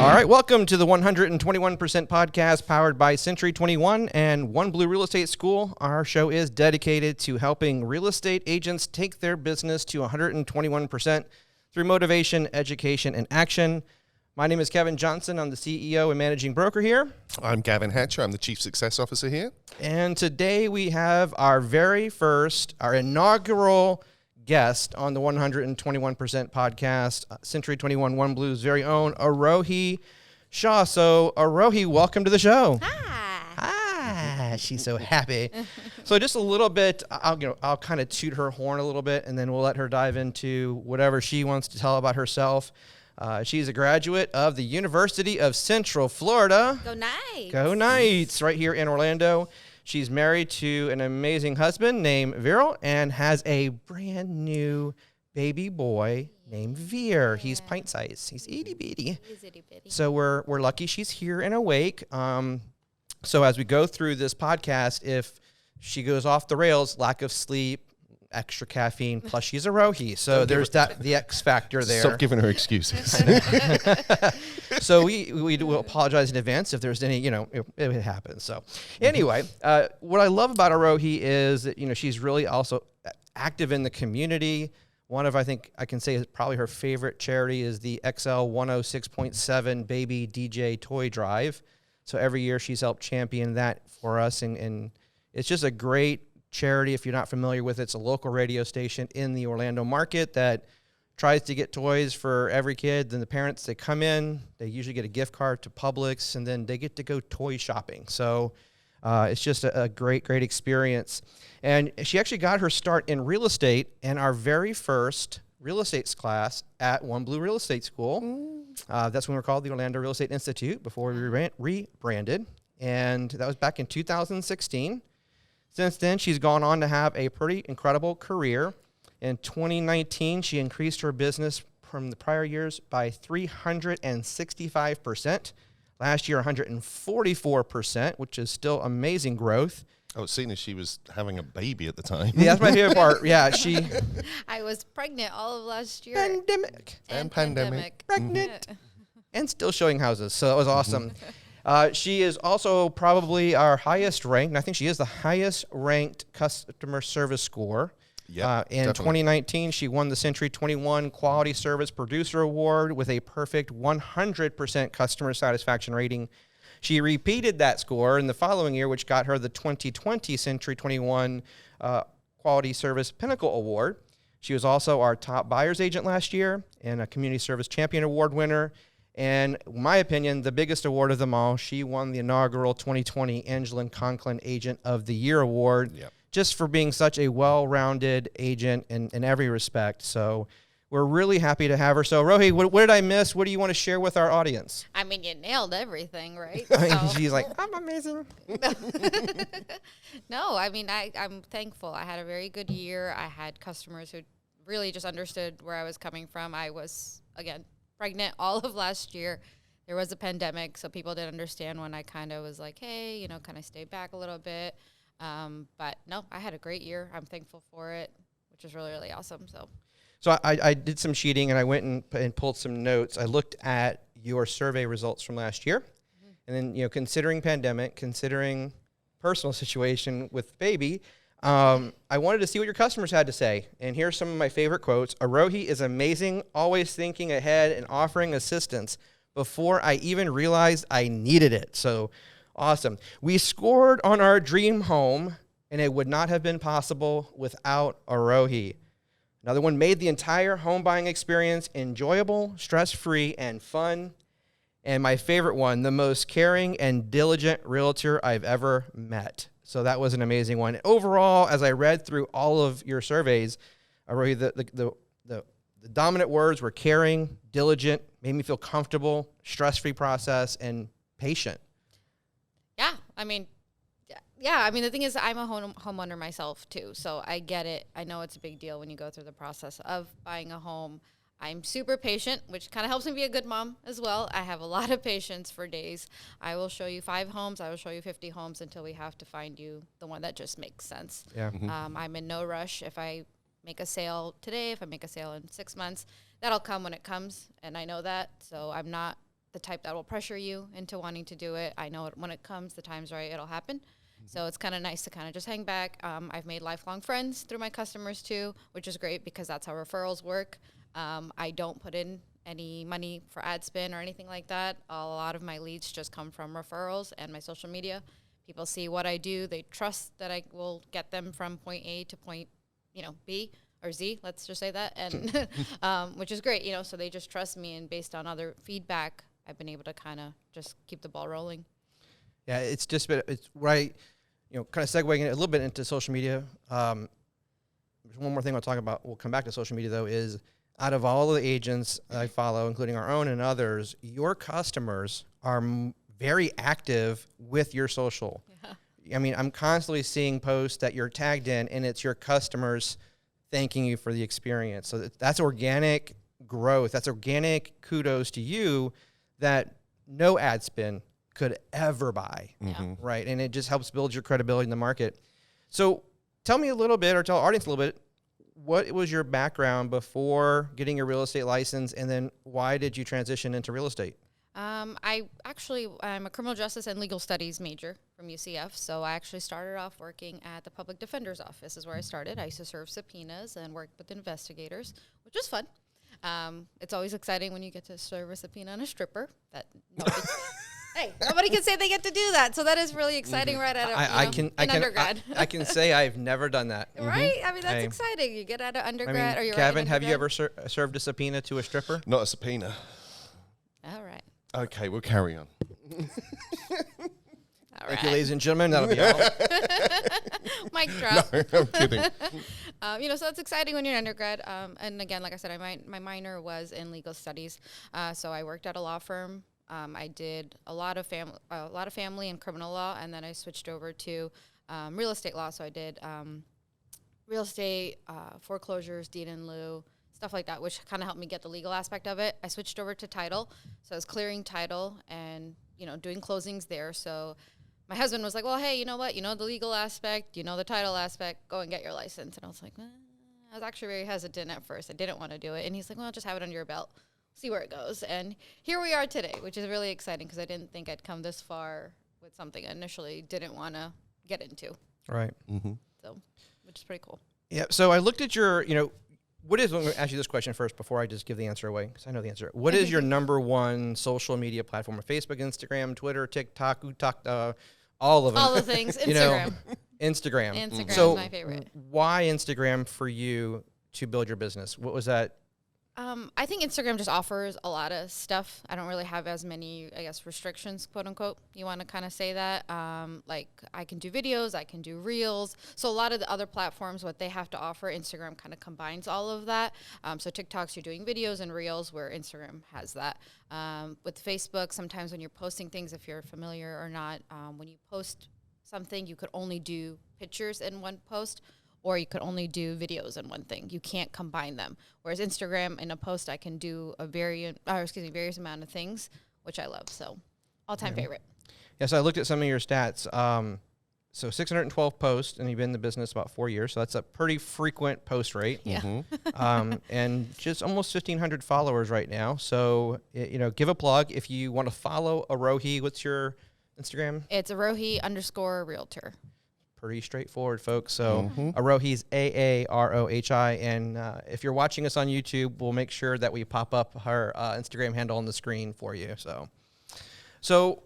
All right, welcome to the 121% podcast powered by Century 21 and OneBlue Real Estate School. Our show is dedicated to helping real estate agents take their business to 121% through motivation, education, and action. My name is Kevin Johnson. I'm the CEO and managing broker here. I'm Gavin Hatcher. I'm the Chief Success Officer here. And today we have our inaugural guest on the 121% podcast, Century 21 OneBlue's very own Arohi Shah. So Arohi, welcome to the show. Hi. She's so happy. So just a little bit, I'll kind of toot her horn a little bit, and then we'll let her dive into whatever she wants to tell about herself. She's a graduate of the University of Central Florida. Go Knights. Go Knights, right here in Orlando. She's married to an amazing husband named Viral and has a brand new baby boy named Veer. He's pint size. He's itty bitty. He's itty bitty. So we're lucky she's here and awake. So as we go through this podcast, if she goes off the rails, lack of sleep, extra caffeine, plus she's a Arohi. So there's the X factor there. Stop giving her excuses. So we do apologize in advance if there's any, it happens. So anyway, what I love about Arohi is that, she's really also active in the community. One of, I think I can say is probably her favorite charity is the XL 106.7 Baby DJ Toy Drive. So every year she's helped champion that for us. And it's just a great charity. If you're not familiar with it, it's a local radio station in the Orlando market that tries to get toys for every kid. Then the parents, they come in, they usually get a gift card to Publix, and then they get to go toy shopping. So it's just a great experience. And she actually got her start in real estate in our very first real estate class at OneBlue Real Estate School. That's when we were called the Orlando Real Estate Institute before we rebranded. And that was back in 2016. Since then, she's gone on to have a pretty incredible career. In 2019, she increased her business from the prior years by 365%. Last year, 144%, which is still amazing growth. Oh, seeing as she was having a baby at the time. Yeah, that's my favorite part. Yeah, I was pregnant all of last year. Pandemic. And pandemic. Pregnant. And still showing houses. So that was awesome. She is also probably our highest ranked, and I think she is the highest ranked customer service score. Yeah, in 2019, she won the Century 21 Quality Service Producer Award with a perfect 100% customer satisfaction rating. She repeated that score in the following year, which got her the 2020 Century 21 Quality Service Pinnacle Award. She was also our top buyer's agent last year and a Community Service Champion Award winner. And in my opinion, the biggest award of them all, she won the inaugural 2020 Angelin Conklin Agent of the Year Award, just for being such a well-rounded agent in every respect. So we're really happy to have her. So, Rohi, what did I miss? What do you want to share with our audience? I mean, you nailed everything, right? She's like, I'm amazing. No, I mean, I'm thankful. I had a very good year. I had customers who really just understood where I was coming from. I was, again, pregnant all of last year. There was a pandemic, so people didn't understand when I kind of was like, hey, kind of stay back a little bit. But no, I had a great year. I'm thankful for it, which is really, really awesome. So I did some cheating, and I went and pulled some notes. I looked at your survey results from last year, and then, considering pandemic, considering personal situation with baby, I wanted to see what your customers had to say. And here's some of my favorite quotes. Arohi is amazing, always thinking ahead and offering assistance before I even realized I needed it. So awesome. We scored on our dream home, and it would not have been possible without Arohi. Another one, made the entire home buying experience enjoyable, stress-free, and fun. And my favorite one, the most caring and diligent realtor I've ever met. So that was an amazing one. Overall, as I read through all of your surveys, Arohi, the dominant words were caring, diligent, made me feel comfortable, stress-free process, and patient. Yeah, I mean, the thing is, I'm a homeowner myself, too, so I get it. I know it's a big deal when you go through the process of buying a home. I'm super patient, which kind of helps me be a good mom as well. I have a lot of patience for days. I will show you 5 homes. I will show you 50 homes until we have to find you the one that just makes sense. Yeah. I'm in no rush. If I make a sale today, if I make a sale in 6 months, that'll come when it comes, and I know that, so I'm not the type that will pressure you into wanting to do it. I know when it comes, the time's right, it'll happen. So it's kind of nice to kind of just hang back. I've made lifelong friends through my customers too, which is great because that's how referrals work. I don't put in any money for ad spend or anything like that. A lot of my leads just come from referrals and my social media. People see what I do. They trust that I will get them from point A to point, B or Z, let's just say that, and which is great, so they just trust me, and based on other feedback, I've been able to kind of just keep the ball rolling. Yeah, it's right. Kind of segueing a little bit into social media. There's one more thing I'll talk about. We'll come back to social media though. Is out of all of the agents I follow, including our own and others, your customers are very active with your social. Yeah. I mean, I'm constantly seeing posts that you're tagged in, and it's your customers thanking you for the experience. So that's organic growth. That's organic kudos to you that no ad spend could ever buy, right? And it just helps build your credibility in the market. So tell me a little bit, or tell our audience a little bit, what was your background before getting your real estate license, and then why did you transition into real estate? I'm a criminal justice and legal studies major from UCF. So I actually started off working at the public defender's office is where I started. I used to serve subpoenas and work with investigators, which was fun. It's always exciting when you get to serve a subpoena on a stripper. Nobody can say they get to do that. So that is really exciting right out of undergrad. I can say I've never done that. Right? I mean, that's exciting. You get out of undergrad. Kevin, have you ever served a subpoena to a stripper? Not a subpoena. All right. Okay, we'll carry on. Thank you, ladies and gentlemen. That'll be all. Mic drop. No, I'm kidding. So it's exciting when you're an undergrad. And again, like I said, my minor was in legal studies. So I worked at a law firm. I did a lot of family and criminal law, and then I switched over to real estate law. So I did real estate, foreclosures, deed in lieu, stuff like that, which kind of helped me get the legal aspect of it. I switched over to title, so I was clearing title and doing closings there. So my husband was like, "Well, hey, you know what? You know the legal aspect, you know the title aspect. Go and get your license." And I was like, I was actually very hesitant at first. I didn't want to do it, and he's like, "Well, just have it under your belt. See where it goes." And here we are today, which is really exciting because I didn't think I'd come this far with something I initially didn't want to get into. Right. So, which is pretty cool. Yeah. So I looked at your, I'm going to ask you this question first before I just give the answer away, because I know the answer. What is your number one social media platform? Facebook, Instagram, Twitter, TikTok, all of them. All the things. Instagram. Instagram. Instagram is my favorite. Why Instagram for you to build your business? What was that? I think Instagram just offers a lot of stuff. I don't really have as many, restrictions, quote unquote. You want to kind of say that. Like I can do videos, I can do reels. So a lot of the other platforms, what they have to offer, Instagram kind of combines all of that. So TikToks, you're doing videos and reels where Instagram has that. With Facebook, sometimes when you're posting things, if you're familiar or not, when you post something, you could only do pictures in one post, or you could only do videos in one thing. You can't combine them. Whereas Instagram, in a post, I can do various amount of things, which I love. So, all-time favorite. Yeah, so I looked at some of your stats. So 612 posts, and you've been in the business about 4 years. So that's a pretty frequent post rate. Yeah. And just almost 1,500 followers right now. So, give a plug. If you want to follow Arohi, what's your Instagram? It's Arohi_realtor. Pretty straightforward, folks. So Arohi's AAROHI. And if you're watching us on YouTube, we'll make sure that we pop up her Instagram handle on the screen for you. So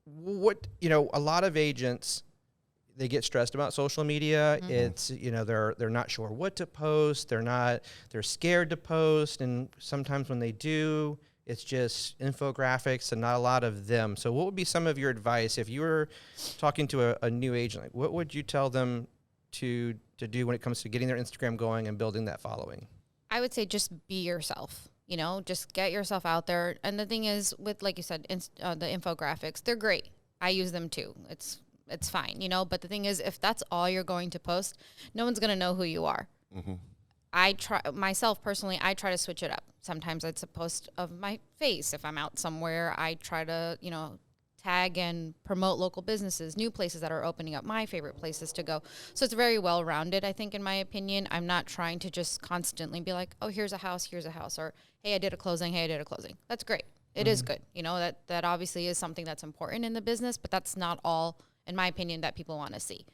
what, a lot of agents, they get stressed about social media. It's, they're not sure what to post. They're scared to post. And sometimes when they do, it's just infographics and not a lot of them. So what would be some of your advice if you were talking to a new agent? Like, what would you tell them to do when it comes to getting their Instagram going and building that following? I would say just be yourself. Just get yourself out there. And the thing is, with, like you said, the infographics, they're great. I use them too. It's fine, But the thing is, if that's all you're going to post, no one's going to know who you are. I try myself personally, I try to switch it up. Sometimes it's a post of my face. If I'm out somewhere, I try to, tag and promote local businesses, new places that are opening up, my favorite places to go. So it's very well-rounded, I think, in my opinion. I'm not trying to just constantly be like, oh, here's a house, or, hey, I did a closing. That's great. It is good. You know, that obviously is something that's important in the business, but that's not all, in my opinion, that people want to see.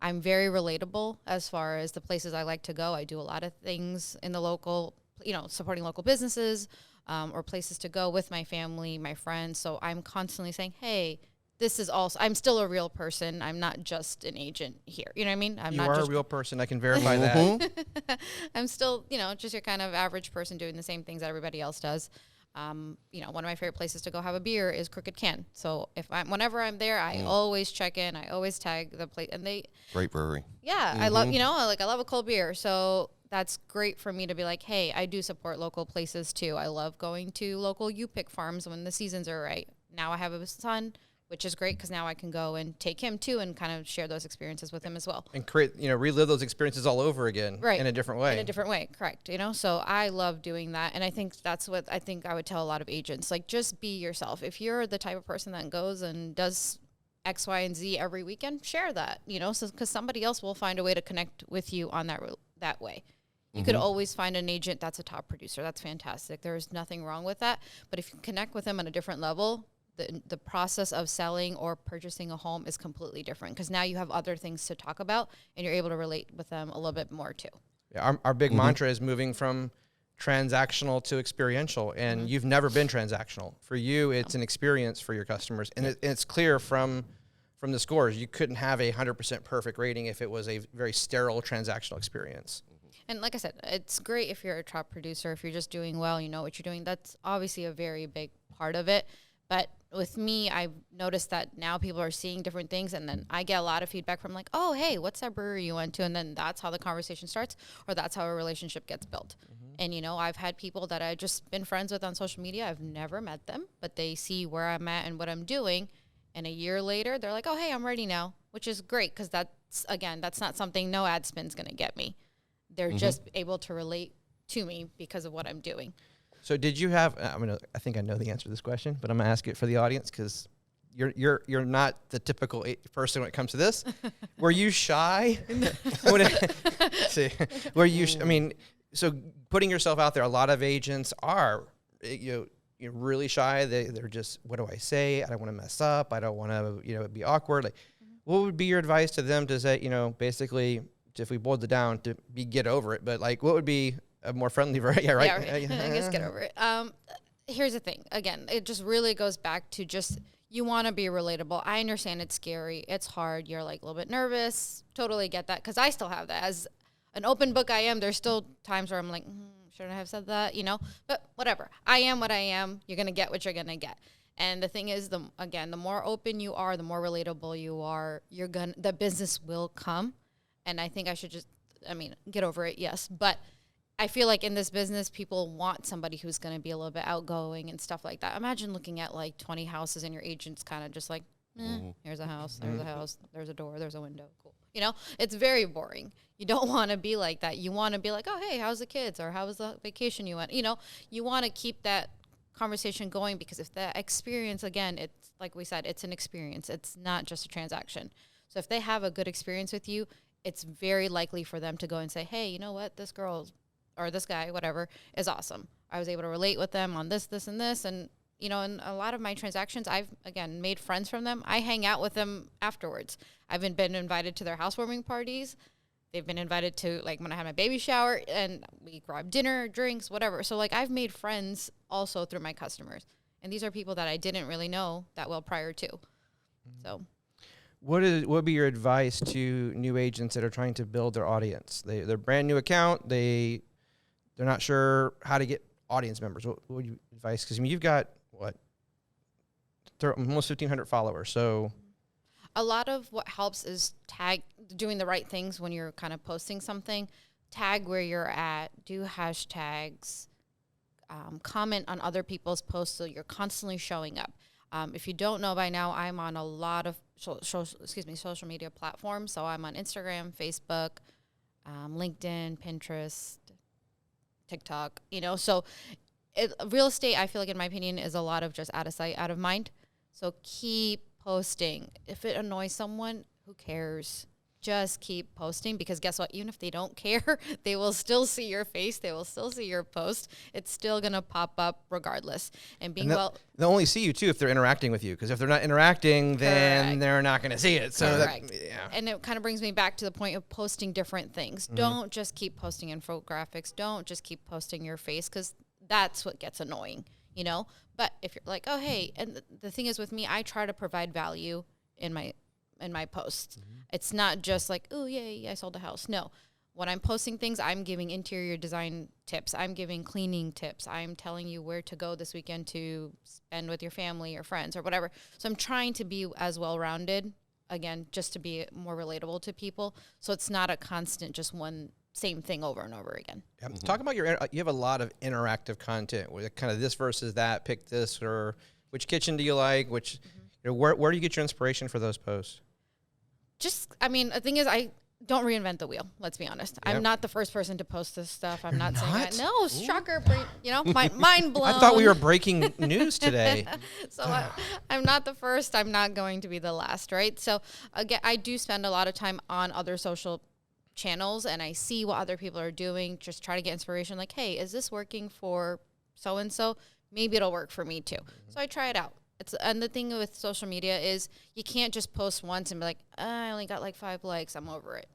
I'm very relatable as far as the places I like to go. I do a lot of things in the local, you know, supporting local businesses or places to go with my family, my friends. So I'm constantly saying, hey, this is also, I'm still a real person. I'm not just an agent here. You know what I mean? You are a real person. I can verify that. I'm still, you know, just your kind of average person doing the same things that everybody else does. You know, one of my favorite places to go have a beer is Crooked Can. So whenever I'm there, I always check in. I always tag the place, and Great brewery. Yeah, I love, you know, I love a cold beer. So that's great for me to be like, hey, I do support local places too. I love going to local U-Pick farms when the seasons are right. Now I have a son, which is great because now I can go and take him too and kind of share those experiences with him as well. And create, you know, relive those experiences all over again, right, in a different way. In a different way, correct. You know, so I love doing that. And I think that's what I think I would tell a lot of agents, like, just be yourself. If you're the type of person that goes and does X, Y, and Z every weekend, share that, you know, so because somebody else will find a way to connect with you on that way. You could always find an agent that's a top producer. That's fantastic. There's nothing wrong with that. But if you connect with them on a different level, the process of selling or purchasing a home is completely different because now you have other things to talk about and you're able to relate with them a little bit more too. Yeah, our big mantra is moving from transactional to experiential, and you've never been transactional. For you, it's an experience for your customers, and it's clear from the scores. You couldn't have a 100% perfect rating if it was a very sterile transactional experience. And like I said, it's great if you're a top producer, if you're just doing well, you know what you're doing. That's obviously a very big part of it. But with me, I've noticed that now people are seeing different things, and then I get a lot of feedback from like, oh, hey, what's that brewery you went to? And then that's how the conversation starts, or that's how a relationship gets built. And, you know, I've had people that I've just been friends with on social media. I've never met them, but they see where I'm at and what I'm doing. And a year later, they're like, oh, hey, I'm ready now, which is great because that's not something no ad spin's going to get me. They're just able to relate to me because of what I'm doing. So did you have? I think I know the answer to this question, but I'm gonna ask it for the audience because you're not the typical person when it comes to this. Were you shy? So putting yourself out there, a lot of agents are you're really shy. They're just, what do I say? I don't want to mess up. I don't want to be awkward. Like, what would be your advice to them to say, basically, if we boiled it down, to get over it? But like, what would be a more friendly variety? Yeah, right. Yeah, right. I guess get over it. Here's the thing. Again, it just really goes back to just, you want to be relatable. I understand it's scary. It's hard. You're like a little bit nervous. Totally get that. Because I still have that. As an open book I am, there's still times where I'm like, shouldn't I have said that? But whatever. I am what I am. You're going to get what you're going to get. And the thing is, the more open you are, the more relatable you are, the business will come. And I think I should get over it. Yes. But I feel like in this business, people want somebody who's going to be a little bit outgoing and stuff like that. Imagine looking at like 20 houses and your agent's kind of just like, here's a house, there's a house, there's a door, there's a window. Cool. It's very boring. You don't want to be like that. You want to be like, oh, hey, how's the kids? Or how was the vacation you went? You want to keep that conversation going, because if the experience, again, it's like we said, it's an experience. It's not just a transaction. So if they have a good experience with you, it's very likely for them to go and say, hey, you know what, this girl or this guy, whatever, is awesome. I was able to relate with them on this, this, and this. And, in a lot of my transactions, I've, again, made friends from them. I hang out with them afterwards. I've been invited to their housewarming parties. They've been invited to, like, when I had my baby shower, and we grab dinner, drinks, whatever. So, like, I've made friends also through my customers. And these are people that I didn't really know that well prior to. So what would be your advice to new agents that are trying to build their audience? They're brand new account. They're not sure how to get audience members. What would you advise? Because you've got almost 1,500 followers. So a lot of what helps is doing the right things when you're kind of posting something. Tag where you're at. Do hashtags. Comment on other people's posts so you're constantly showing up. If you don't know by now, I'm on a lot of social media platforms. So I'm on Instagram, Facebook, LinkedIn, Pinterest, TikTok. So real estate, I feel like, in my opinion, is a lot of just out of sight, out of mind. So keep posting. If it annoys someone, who cares? just keep posting, because guess what? Even if they don't care, they will still see your face. They will still see your post. It's still going to pop up regardless. And being they'll only see you too if they're interacting with you. Because if they're not interacting, then Correct. they're not going to see it. So Correct. yeah. And it kind of brings me back to the point of posting different things. Don't just keep posting infographics. Don't just keep posting your face, because that's what gets annoying, you know? But if you're like, oh, hey, and the thing is with me, I try to provide value in my posts. It's not just like, oh, yay, I sold a house. No. When I'm posting things, I'm giving interior design tips. I'm giving cleaning tips. I'm telling you where to go this weekend to spend with your family or friends or whatever. So I'm trying to be as well-rounded, again, just to be more relatable to people. So it's not a constant, just one same thing over and over again. Yeah. Talk about you have a lot of interactive content with kind of this versus that, pick this, or which kitchen do you like, which, you know, where do you get your inspiration for those posts? The thing is, I don't reinvent the wheel. Let's be honest. Yep. I'm not the first person to post this stuff. I'm You're not saying that. not? No, shocker, mind blown. I thought we were breaking news today. So I'm not the first. I'm not going to be the last, right? So again, I do spend a lot of time on other social channels, and I see what other people are doing. Just try to get inspiration. Like, hey, is this working for so and so? Maybe it'll work for me too. So I try it out. And the thing with social media is you can't just post once and be like, I only got like 5 likes. I'm over it.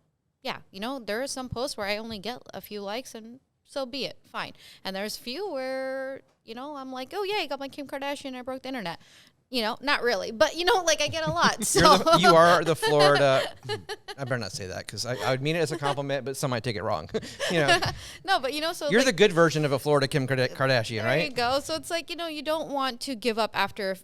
Yeah, you know, there are some posts where I only get a few likes, and so be it. Fine. And there's few where, you know, I'm like, oh, yeah, I got my Kim Kardashian. I broke the internet. You know, not really. But, you know, like I get a lot. So. You are the Florida. I better not say that, because I would mean it as a compliment, but some might take it wrong. You know. No, but, you know, so. You're like, the good version of a Florida Kim Kardashian, right? There you go. So it's like, you know, you don't want to give up after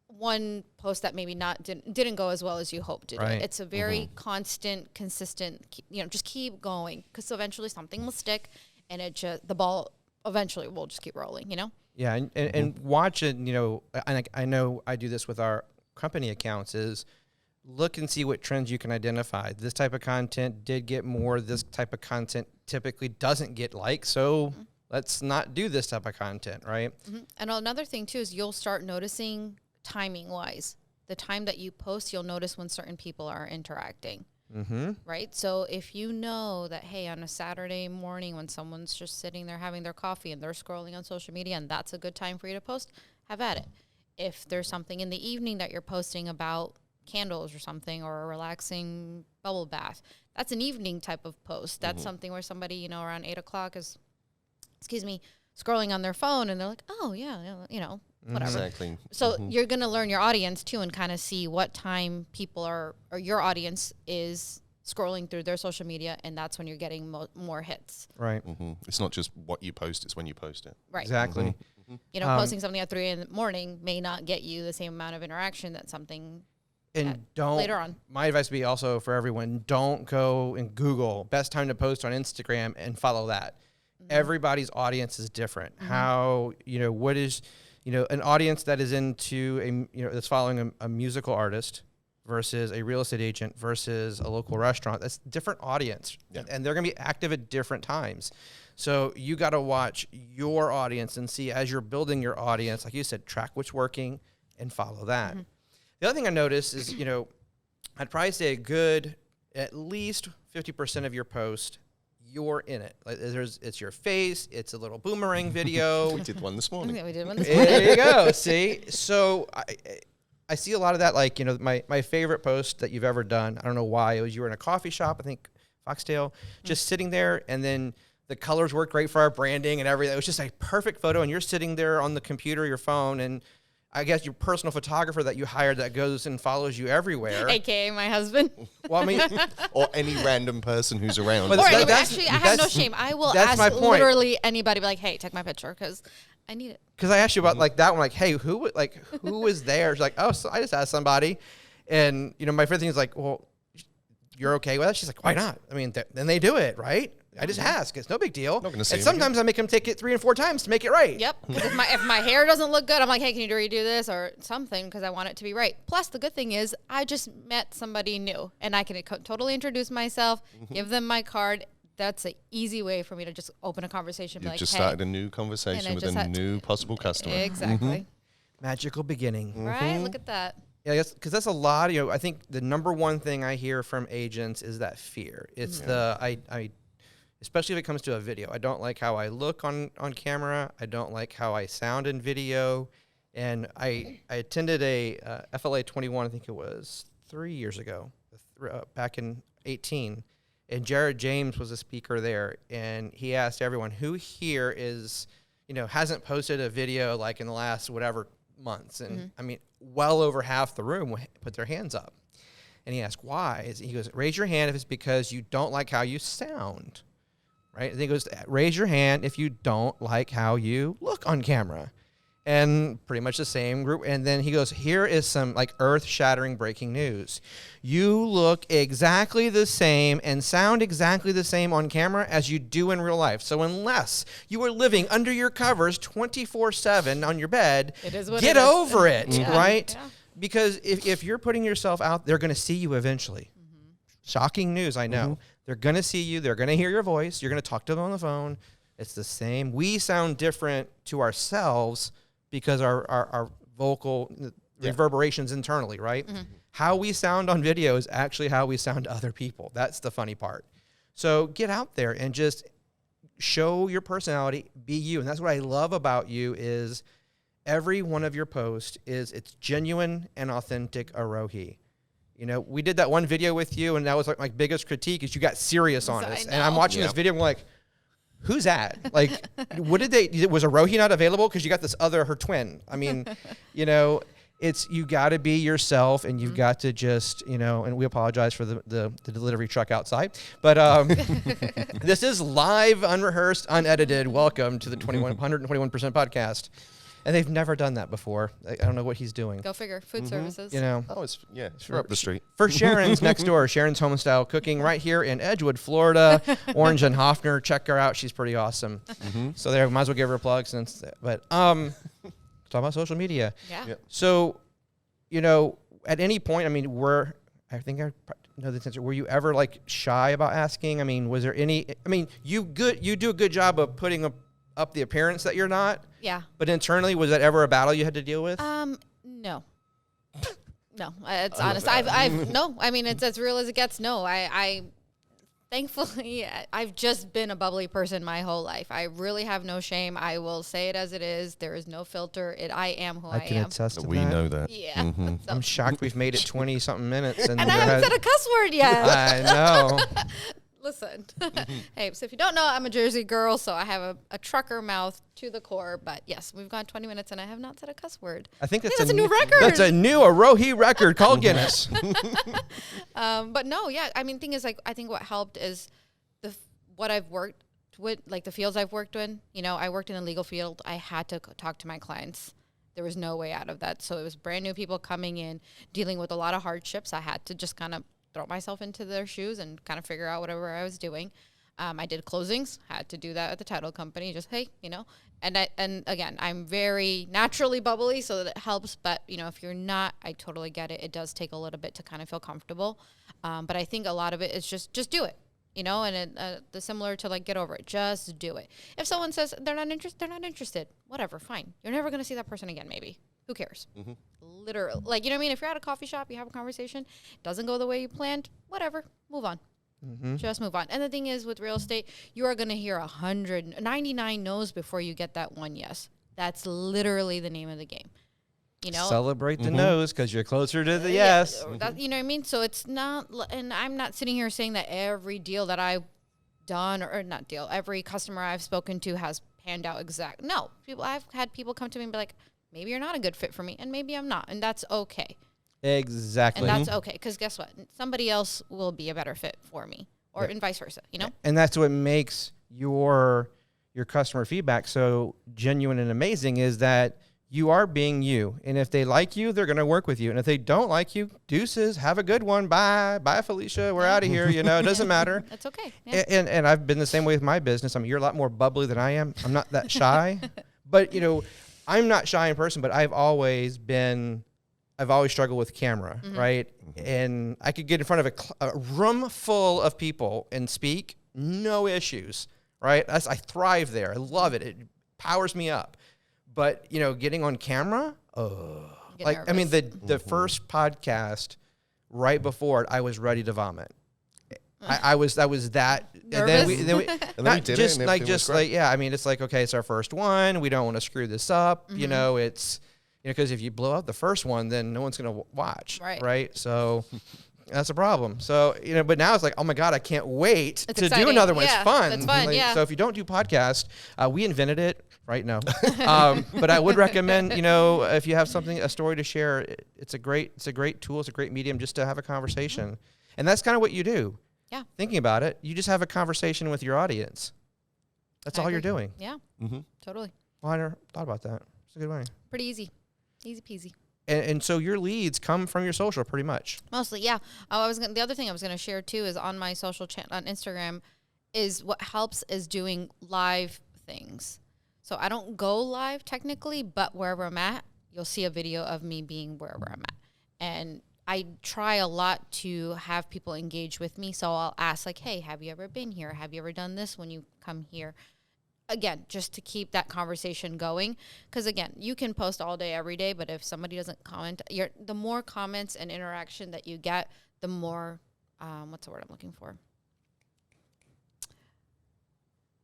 one post that maybe didn't go as well as you hoped it Right. did. It's a very constant, consistent, you know, just keep going, because eventually something will stick, and the ball eventually will just keep rolling, you know? Yeah, and watch it, you know, I know I do this with our company accounts, is look and see what trends you can identify. This type of content did get more. This type of content typically doesn't get likes, so let's not do this type of content, right? And another thing, too, is you'll start noticing timing-wise. The time that you post, you'll notice when certain people are interacting. Right? So if you know that, hey, on a Saturday morning when someone's just sitting there having their coffee and they're scrolling on social media, and that's a good time for you to post, have at it. If there's something in the evening that you're posting about candles or something, or a relaxing bubble bath, that's an evening type of post. That's something where somebody, you know, around 8 o'clock is, scrolling on their phone, and they're like, oh, yeah, you know, whatever. Exactly. So you're going to learn your audience too, and kind of see what time people or your audience is scrolling through their social media, and that's when you're getting more hits. Right. It's not just what you post, it's when you post it. Right. Exactly. You know, posting something at 3 in the morning may not get you the same amount of interaction that something And don't, later on. My advice would be also for everyone, don't go and Google best time to post on Instagram and follow that. Everybody's audience is different. How, you know, what is, you know, an audience that is into that's following a musical artist versus a real estate agent versus a local restaurant. That's a different audience. Yeah. And they're going to be active at different times. So you got to watch your audience and see, as you're building your audience, like you said, track what's working and follow that. The other thing I noticed is, you know, I'd probably say a good, at least 50% of your post, you're in it. Like it's your face, it's a little boomerang video. We did one this morning. Yeah, we did one this morning. There you go. See? So I see a lot of that. Like, you know, my favorite post that you've ever done, I don't know why, it was you were in a coffee shop, I think Foxtail, just sitting there, and then the colors worked great for our branding and everything. It was just a perfect photo, and you're sitting there on the computer, your phone, and I guess your personal photographer that you hired that goes and follows you everywhere. AKA my husband. Well, I mean, Or any random person who's around. But Or that- anybody, that's- actually, I have no that's- shame. I will that's ask my point. literally anybody, be like, hey, take my picture, because I need it. because I asked you about like that one, like, hey, who was there? She's like, oh, so I just asked somebody, and you know, my favorite thing is like, well, you're okay with that? She's like, why not? I mean, then they do it, right? I just ask. It's no big deal. Not gonna say And it sometimes I make them take it 3 and 4 times to make it right. Yep. 'Cause if my hair doesn't look good, I'm like, hey, can you redo this or something, because I want it to be right. Plus, the good thing is I just met somebody new, and I can totally introduce myself, give them my card. That's an easy way for me to just open a conversation. And be You've like, just hey. started a new conversation And I with just a had- new possible customer. Exactly. Magical beginning. Right? Look at that. Yeah, because that's a lot. I think the number one thing I hear from agents is that fear. It's I especially if it comes to a video. I don't like how I look on camera. I don't like how I sound in video. And I attended a FLA 21, I think it was 3 years ago, back in 18. And Jared James was a speaker there. And he asked everyone, who here is, hasn't posted a video like in the last whatever months. And I mean, well over half the room put their hands up. And he asked, why? He goes, raise your hand if it's because you don't like how you sound. Right? And he goes, raise your hand if you don't like how you look on camera. And pretty much the same group. And then he goes, here is some like earth-shattering breaking news. You look exactly the same and sound exactly the same on camera as you do in real life. So unless you are living under your covers 24/7 on your bed, get over it, right? Yeah. Because if you're putting yourself out, they're going to see you eventually. Shocking news, I know. They're going to see you. They're going to hear your voice. You're going to talk to them on the phone. It's the same. We sound different to ourselves because our vocal reverberations internally, right? How we sound on video is actually how we sound to other people. That's the funny part. So get out there and just show your personality, be you. And that's what I love about you is every one of your posts it's genuine and authentic Arohi. We did that one video with you, and that was like my biggest critique is you got serious on us. And I'm watching this video, and I'm like, who's that? Like, what did was Arohi not available? Because you got this her twin. I mean, it's you got to be yourself, and you've got to just, and we apologize for the delivery truck outside. But this is live, unrehearsed, unedited. Welcome to the 121% podcast. And they've never done that before. I don't know what he's doing. Go figure. Food services. Oh, it's up the street. For Sharon's next door. Sharon's Home and Style Cooking right here in Edgewood, Florida. Orange and Hoffner. Check her out. She's pretty awesome. So there, might as well give her a plug since. But talk about social media. Yeah. Yep. So, at any point, I mean, I think I know this answer. Were you ever like shy about asking? I mean, was there any? I mean, you do a good job of putting up the appearance that you're not. Yeah. But internally, was that ever a battle you had to deal with? No. No, it's honest. No, I mean, it's as real as it gets. No, I thankfully, I've just been a bubbly person my whole life. I really have no shame. I will say it as it is. There is no filter. I am who I am. I can attest to that. We know that. Yeah. So. I'm shocked we've made it 20-something minutes. And I haven't said a cuss word yet. I know. Listen, hey, so if you don't know, I'm a Jersey girl, so I have a trucker mouth to the core. But yes, we've gone 20 minutes and I have not said a cuss word. I think that's a new record. That's a new Arohi record. Call Guinness. But no, yeah. I mean, thing is, like, I think what helped is what I've worked with, like the fields I've worked in. I worked in a legal field. I had to talk to my clients. There was no way out of that. So it was brand new people coming in, dealing with a lot of hardships. I had to just kind of throw myself into their shoes and kind of figure out whatever I was doing. I did closings, had to do that at the title company, just, hey, and again, I'm very naturally bubbly, so that it helps. But, if you're not, I totally get it. It does take a little bit to kind of feel comfortable. But I think a lot of it is just do it, and the similar to like, get over it, just do it. If someone says they're not interested, whatever, fine. You're never going to see that person again, maybe. Who cares? Literally. Like, if you're at a coffee shop, you have a conversation, doesn't go the way you planned, whatever, move on. Just move on. And the thing is, with real estate, you are going to hear 199 no's before you get that one yes. That's literally the name of the game. Celebrate the no's because you're closer to the yes. That, you know what I mean? So it's not, and I'm not sitting here saying that every deal that I've done, or not deal, every customer I've spoken to has panned out exact. No. I've had people come to me and be like, maybe you're not a good fit for me, and maybe I'm not, and that's okay. Exactly. And that's okay, because guess what? Somebody else will be a better fit for me, or and vice versa, And that's what makes your customer feedback so genuine and amazing is that you are being you. And if they like you, they're going to work with you. And if they don't like you, deuces, have a good one. Bye. Bye, Felicia. We're out of here. It doesn't matter. That's okay. Yeah. And I've been the same way with my business. I mean, you're a lot more bubbly than I am. I'm not that shy. But, I'm not shy in person, but I've always struggled with camera, right? And I could get in front of a room full of people and speak, no issues, right? I thrive there. I love it. It powers me up. But, getting on camera, get Like, I mean, nervous. the first podcast right before it, I was ready to vomit. I was that, and then we Nervous? then we, And then not we did just it and like everything was just great. like yeah. I mean, it's like okay, it's our first one. We don't want to screw this up. You know, it's because if you blow up the first one, then no one's gonna watch. Right. So. That's a problem. So, but now it's like, oh my God, I can't wait It's to exciting. do another one. Yeah, It's fun. it's fun, yeah. So if you don't do podcast, we invented it, right? No. But I would recommend, if you have a story to share, it's a great tool. It's a great medium just to have a conversation. And that's kind of what you do. Yeah. Thinking about it, you just have a conversation with your audience. That's all you're doing. Yeah, totally. Well, I never thought about that. It's a good way. Pretty easy. Easy peasy. And so your leads come from your social pretty much. Mostly, yeah. The other thing I was gonna share too is on my social channel on Instagram is what helps is doing live things. So I don't go live technically, but wherever I'm at, you'll see a video of me being wherever I'm at. And I try a lot to have people engage with me. So I'll ask like, hey, have you ever been here? Have you ever done this when you come here? Again, just to keep that conversation going. Because again, you can post all day, every day, but if somebody doesn't comment, the more comments and interaction that you get, the more, what's the word I'm looking for?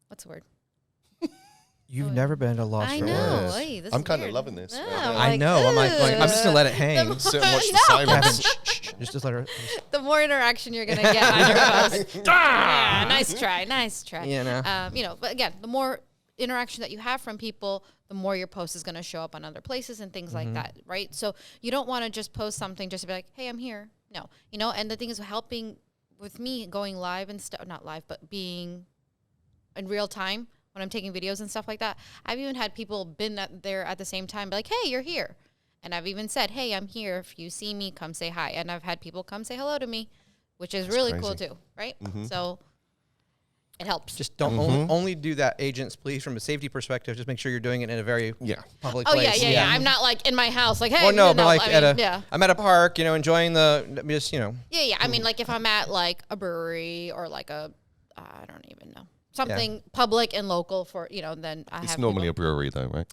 What's the word? You've never been at a loss I for know. words. Hey, this I'm is kind of weird. loving this. Yeah, I know. I'm like, I'm just gonna let it hang. Sit and watch the No. silence. Just let her. The more interaction you're gonna get on your post. Yeah, nice try. But again, the more interaction that you have from people, the more your post is gonna show up on other places and things like that, right? So you don't want to just post something just to be like, hey, I'm here. No, and the thing is helping with me going live and stuff, not live, but being in real time when I'm taking videos and stuff like that. I've even had people been there at the same time, be like, hey, you're here. And I've even said, hey, I'm here. If you see me, come say hi. And I've had people come say hello to me, which is really cool crazy. too, right? So it helps. Just don't only do that, agents, please, from a safety perspective. Just make sure you're doing it in a very public Oh, place. yeah. I'm not like in my house, like, hey, Well, no, but like yeah. I'm at a park, enjoying Yeah. I mean, like if I'm at like a brewery or like I don't even know. Something public and local for, then I have It's normally a brewery, though, right?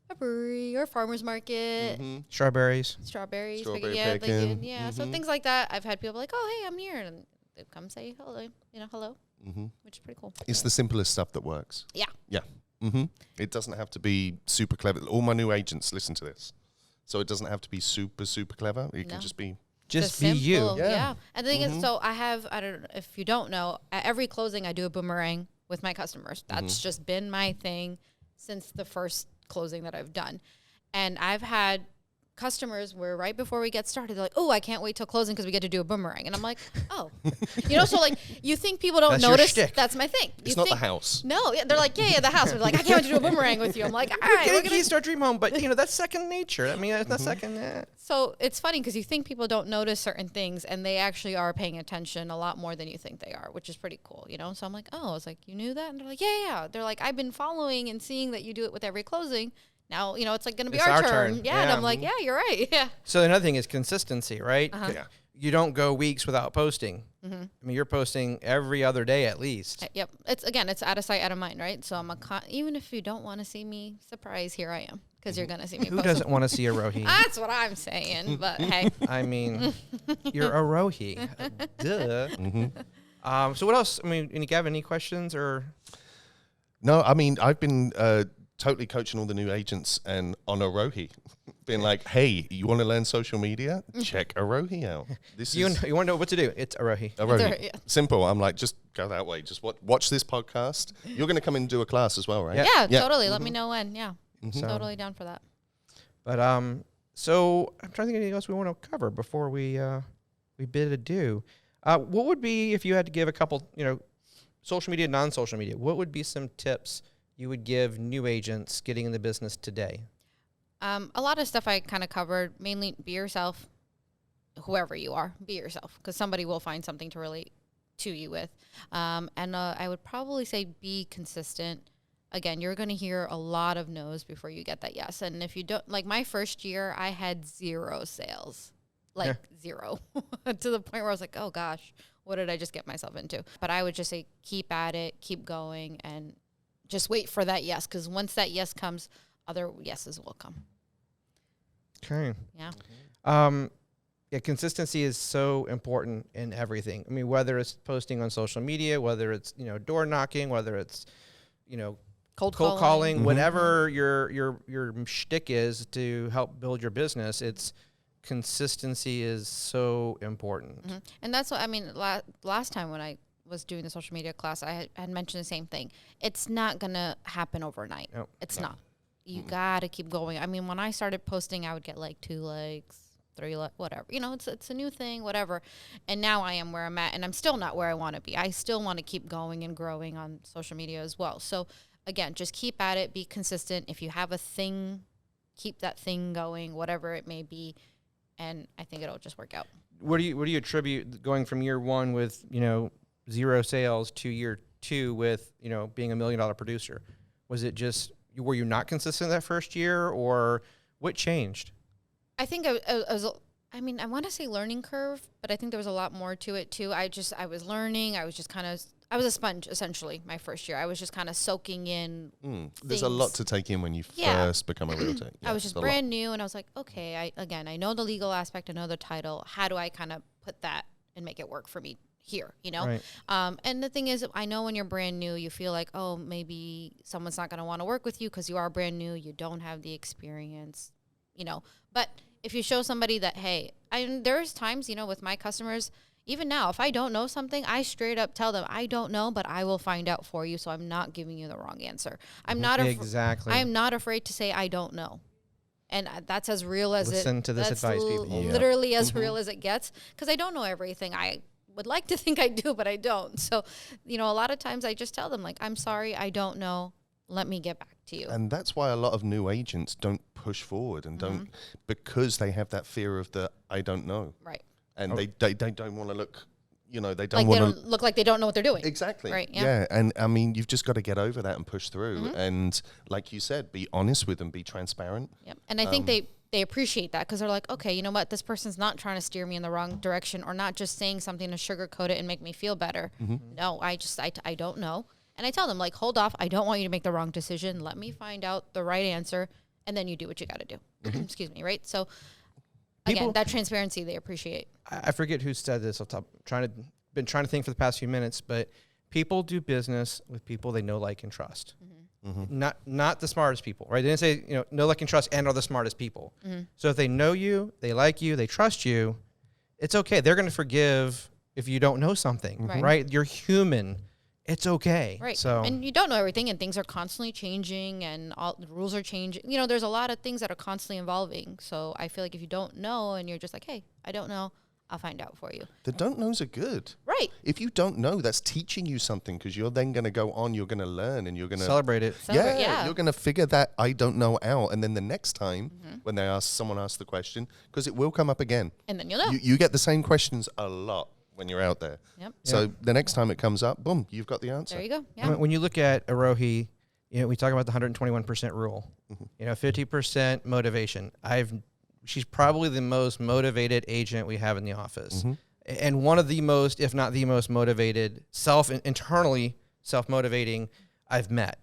A brewery or farmer's market, strawberries. strawberries. Strawberry picking, picking. So things like that. I've had people like, oh, hey, I'm here. And they come say hello, hello, which is pretty cool. It's the simplest stuff that works. Yeah. Yeah. It doesn't have to be super clever. All my new agents listen to this. So it doesn't have to be super, super clever. It can just be... Just The be you. simple, Yeah. And the thing is, so I don't know if you don't know, at every closing I do a boomerang with my customers. That's just been my thing since the first closing that I've done. And I've had customers where right before we get started, they're like, oh, I can't wait till closing because we get to do a boomerang. And I'm like, oh, so like you think people don't That's your notice. shtick. That's my thing. It's not the house. No, they're like, yeah, the house. They're like, I can't wait to do a boomerang with you. I'm like, all right, Getting we're gonna. keys to our dream home, but that's second nature. I mean, it's not second. So it's funny because you think people don't notice certain things and they actually are paying attention a lot more than you think they are, which is pretty cool, So I'm like, oh, I was like, you knew that? And they're like, yeah. They're like, I've been following and seeing that you do it with every closing. Now, it's like going to be It's our our turn. turn. Yeah. And Yeah. I'm like, yeah, you're right. Yeah. So another thing is consistency, right? Yeah. You don't go weeks without posting. I mean, you're posting every other day at least. Yep. It's out of sight, out of mind, right? So I'm even if you don't want to see me, surprise, here I am. Because you're going to see me Who post. doesn't want to see a Rohi? That's what I'm saying. But hey. I mean, you're a Rohi. Duh. So what else? I mean, any questions or? No, I mean, I've been totally coaching all the new agents and on Arohi. Being like, hey, you want to learn social media? Check Arohi out. You want to know what to do? It's a Rohi. Arohi. Yeah. Simple. I'm like, just go that way. Just watch this podcast. You're going to come in and do a class as well, right? Yeah, totally. Let me know when. Yeah. Totally down for that. But so I'm trying to think of anything else we want to cover before we bid adieu. What would be, if you had to give a couple, social media, non-social media, what would be some tips you would give new agents getting in the business today? A lot of stuff I kind of covered, mainly be yourself, whoever you are, be yourself, because somebody will find something to relate to you with. And I would probably say be consistent. Again, you're going to hear a lot of no's before you get that yes. And if you don't, like my first year, I had 0 sales, zero, to the point where I was like, oh gosh, what did I just get myself into? But I would just say, keep at it, keep going, and just wait for that yes. Because once that yes comes, other yeses will come. Okay. Yeah. Yeah, consistency is so important in everything. I mean, whether it's posting on social media, whether it's, door knocking, whether it's, Cold calling, calling. whatever your shtick is to help build your business, it's consistency is so important. And that's what I mean. Last time when I was doing the social media class, I had mentioned the same thing. It's not gonna happen overnight. Nope. It's not. You gotta keep going. I mean, when I started posting, I would get like 2 likes, 3 likes, whatever. It's a new thing, whatever. And now I am where I'm at, and I'm still not where I want to be. I still want to keep going and growing on social media as well. So again, just keep at it. Be consistent. If you have a thing, keep that thing going, whatever it may be. And I think it'll just work out. What do you attribute going from year 1 with, 0 sales to year 2 with, being $1 million producer? Was it just, were you not consistent that first year, or what changed? I think I want to say learning curve, but I think there was a lot more to it too. I was learning. I was a sponge essentially my first year. I was just kind of soaking in. There's a lot to take in when you first become a realtor. I was just brand new, and I was like, okay, I know the legal aspect, I know the title. How do I kind of put that and make it work for me here, Right. And the thing is, I know when you're brand new, you feel like, oh, maybe someone's not going to want to work with you because you are brand new, you don't have the experience, But if you show somebody that, hey, there's times, with my customers, even now, if I don't know something, I straight up tell them, I don't know, but I will find out for you, so I'm not giving you the wrong answer. I'm not exactly. I am not afraid to say I don't know. And that's as real as Listen to this advice, people. Literally as real as it gets, because I don't know everything. I would like to think I do, but I don't. So, a lot of times I just tell them, like, I'm sorry, I don't know. Let me get back to you. And that's why a lot of new agents don't push forward and don't, because they have that fear of the I don't know. Right. And they don't want to look, they don't Like want they don't look like they don't know what they're doing. Exactly. Right. Yeah. And I mean, you've just got to get over that and push through. And like you said, be honest with them, be transparent. Yep. And I think they appreciate that, because they're like, okay, you know what? This person's not trying to steer me in the wrong direction, or not just saying something to sugarcoat it and make me feel better. No, I don't know. And I tell them, like, hold off. I don't want you to make the wrong decision. Let me find out the right answer, and then you do what you got to do. Excuse me, right? So, again, that transparency they appreciate. I forget who said this. Been trying to think for the past few minutes, but people do business with people they know, like, and trust. Not the smartest people, right? They didn't say, know, like, and trust and are the smartest people. So if they know you, they like you, they trust you, it's okay. They're going to forgive if you don't know something, right? You're human. It's okay. Right. So, and you don't know everything, and things are constantly changing, and all the rules are changing. There's a lot of things that are constantly evolving. So I feel like if you don't know and you're just like, hey, I don't know, I'll find out for you. The don't knows are good. Right. If you don't know, that's teaching you something, because you're then going to go on, you're going to learn, and you're going to celebrate it. Yeah. You're going to figure that I don't know out. And then the next time when someone asks the question, because it will come up again. And then you'll know. You get the same questions a lot when you're out there. Yep. So the next time it comes up, boom, you've got the answer. There you go. Yeah. When you look at Arohi, we talk about the 121% rule. 50% motivation. She's probably the most motivated agent we have in the office, and one of the most, if not the most motivated, internally self-motivating I've met.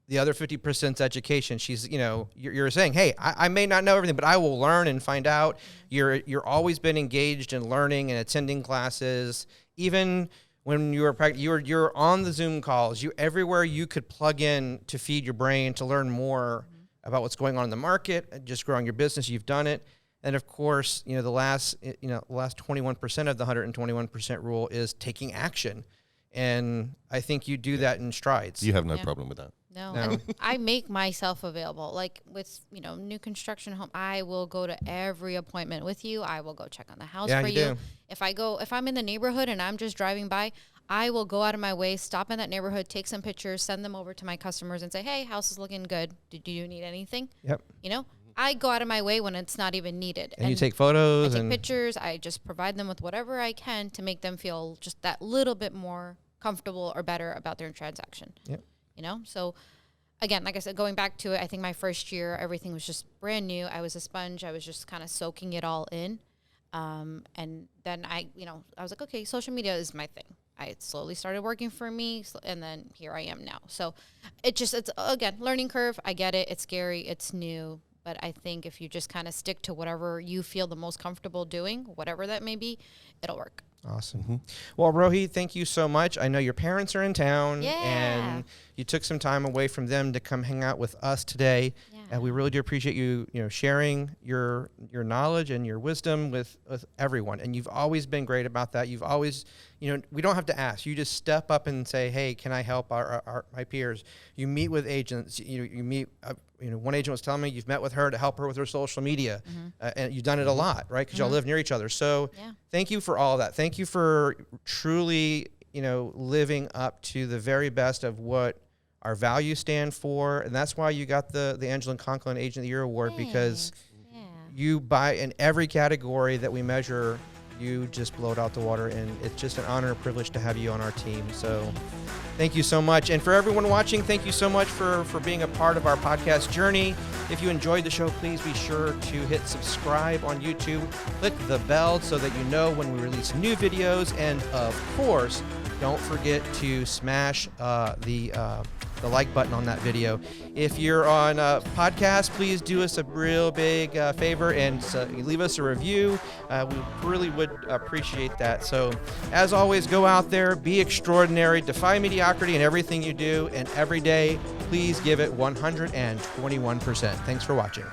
The other 50% education. She's, you're saying, hey, I may not know everything, but I will learn and find out. You're always been engaged in learning and attending classes. Even when you were you're on the Zoom calls. You everywhere you could plug in to feed your brain to learn more about what's going on in the market, just growing your business. You've done it. And of course, the last 21% of the 121% rule is taking action. And I think you do that in strides. You have no problem with that. No. And I make myself available. Like with, new construction home, I will go to every appointment with you. I will go check on the house for you. If I'm in the neighborhood and I'm just driving by, I will go out of my way, stop in that neighborhood, take some pictures, send them over to my customers and say, hey, house is looking good. Do you need anything? Yep. I go out of my way when it's not even needed. And you take photos. I take pictures. I just provide them with whatever I can to make them feel just that little bit more comfortable or better about their transaction. Yep. So again, like I said, going back to it, I think my first year, everything was just brand new. I was a sponge. I was just kind of soaking it all in. And then I was like, okay, social media is my thing. It slowly started working for me, and then here I am now. So it's again, learning curve. I get it. It's scary. It's new, But I think if you just kind of stick to whatever you feel the most comfortable doing, whatever that may be, it'll work. Awesome. Well, Rohi, thank you so much. I know your parents are in town, Yeah. and you took some time away from them to come hang out with us today. Yeah. And we really do appreciate you, sharing your knowledge and your wisdom with everyone. And you've always been great about that. You've always, we don't have to ask. You just step up and say, "Hey, can I help my peers?" You meet with agents. You meet. One agent was telling me you've met with her to help her with her social media, and you've done it a lot, right? Because y'all live near each other. So thank you for all of that. Thank you for truly, living up to the very best of what our values stand for. And that's why you got the Angela Conklin Agent of the Year Award, because you, in every category that we measure, you just blow it out the water. And it's just an honor and privilege to have you on our team. So thank you so much. And for everyone watching, thank you so much for being a part of our podcast journey. If you enjoyed the show, please be sure to hit subscribe on YouTube. Click the bell so that you know when we release new videos. And of course, don't forget to smash the like button on that video. If you're on a podcast, please do us a real big favor and leave us a review. We really would appreciate that. So as always, go out there, be extraordinary, defy mediocrity in everything you do, and every day, please give it 121%. Thanks for watching.